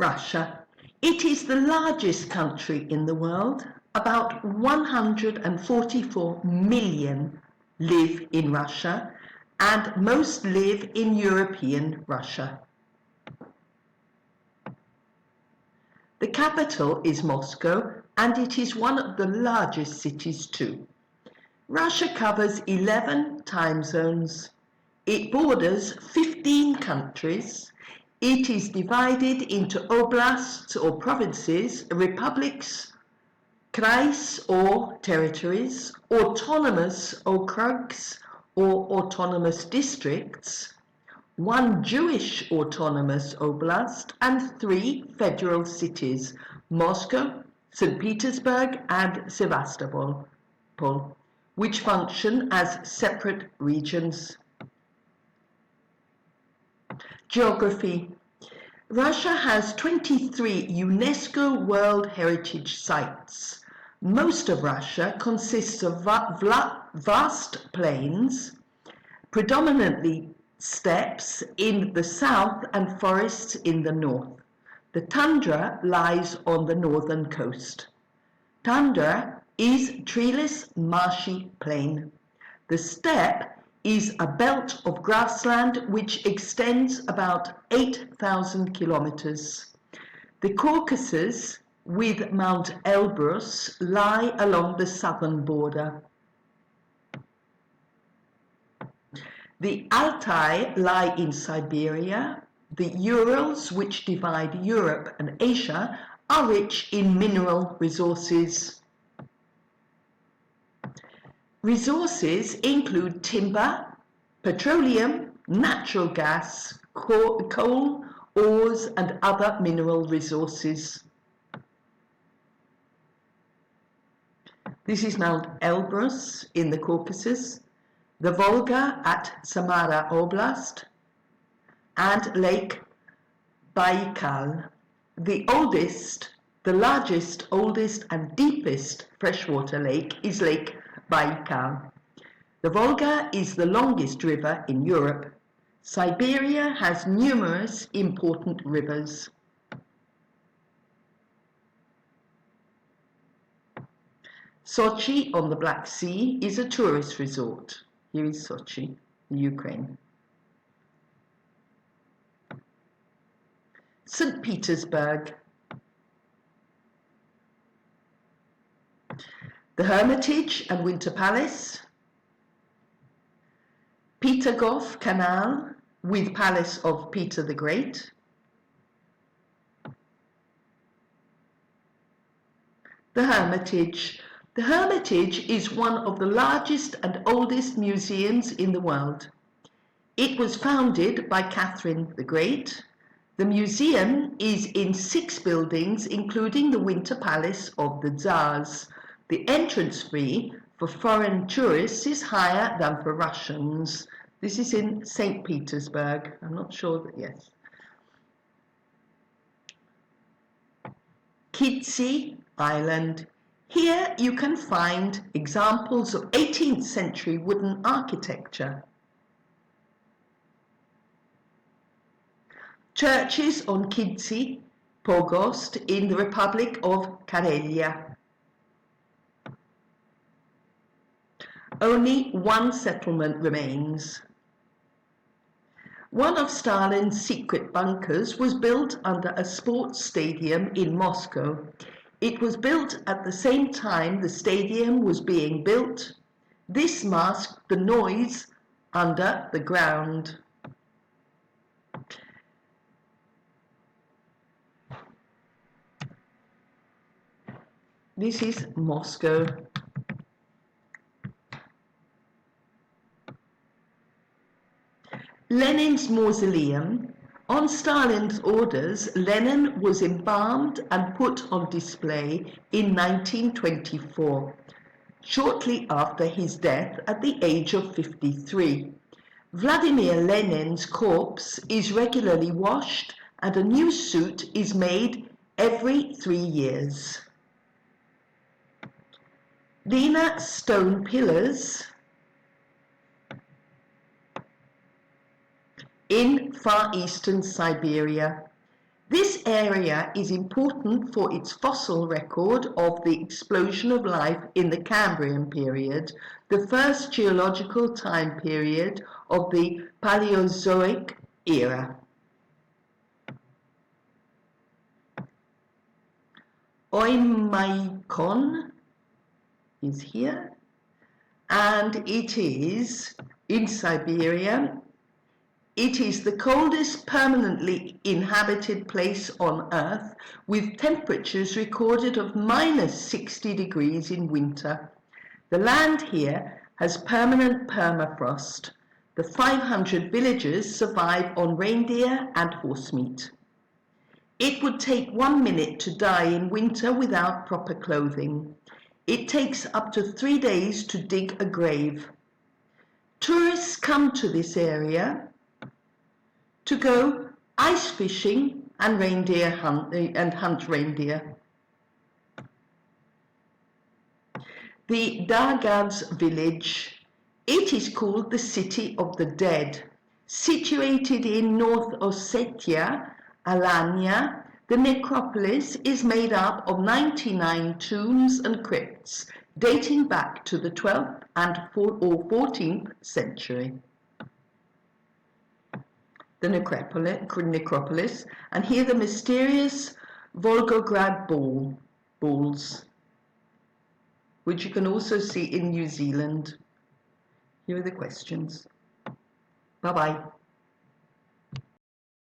Russia. It is the largest country in the world. About 144 million live in Russia, and most live in European Russia. The capital is Moscow, and it is one of the largest cities too. Russia covers 11 time zones. It borders 15 countries. It is divided into oblasts or provinces, republics, krais or territories, autonomous okrugs or autonomous districts, one Jewish autonomous oblast, and 3 federal cities, Moscow, St. Petersburg, and Sevastopol, which function as separate regions. Geography. Russia has 23 UNESCO World Heritage Sites. Most of Russia consists of vast plains, predominantly steppes in the south and forests in the north. The tundra lies on the northern coast. Tundra is treeless, marshy plain. The steppe is a belt of grassland which extends about 8,000 kilometers. The Caucasus with Mount Elbrus lie along the southern border. The Altai lie in Siberia. The Urals, which divide Europe and Asia, are rich in mineral resources. Resources include timber, petroleum, natural gas, coal, ores, and other mineral resources. This is Mount Elbrus in the Caucasus, the Volga at Samara Oblast, and Lake Baikal. The largest, oldest, and deepest freshwater lake is Lake Baikal. The Volga is the longest river in Europe. Siberia has numerous important rivers. Sochi on the Black Sea is a tourist resort. Here is Sochi, Ukraine. St. Petersburg. The Hermitage and Winter Palace. Petergof Canal with Palace of Peter the Great. The Hermitage. The Hermitage is one of the largest and oldest museums in the world. It was founded by Catherine the Great. The museum is in 6 buildings, including the Winter Palace of the Tsars. The entrance fee for foreign tourists is higher than for Russians. This is in St. Petersburg. I'm not sure that, yes. Kitsy Island. Here you can find examples of 18th century wooden architecture. Churches on Kitsy Pogost in the Republic of Karelia. Only one settlement remains. One of Stalin's secret bunkers was built under a sports stadium in Moscow. It was built at the same time the stadium was being built. This masked the noise under the ground. This is Moscow. Lenin's mausoleum. On Stalin's orders, Lenin was embalmed and put on display in 1924, shortly after his death at the age of 53. Vladimir Lenin's corpse is regularly washed and a new suit is made every 3 years. Lena stone pillars in far eastern Siberia. This area is important for its fossil record of the explosion of life in the Cambrian period, the first geological time period of the Paleozoic era. Oymyakon is here, and it is in Siberia. It is the coldest permanently inhabited place on Earth, with temperatures recorded of -60 degrees in winter. The land here has permanent permafrost. The 500 villagers survive on reindeer and horse meat. It would take 1 minute to die in winter without proper clothing. It takes up to 3 days to dig a grave. Tourists come to this area to go ice fishing and hunt reindeer. The Dargads village, it is called the City of the Dead. Situated in North Ossetia, Alania, the necropolis is made up of 99 tombs and crypts dating back to the 12th or 14th century. The necropolis, and here the mysterious Volgograd balls, which you can also see in New Zealand. Here are the questions. Bye-bye.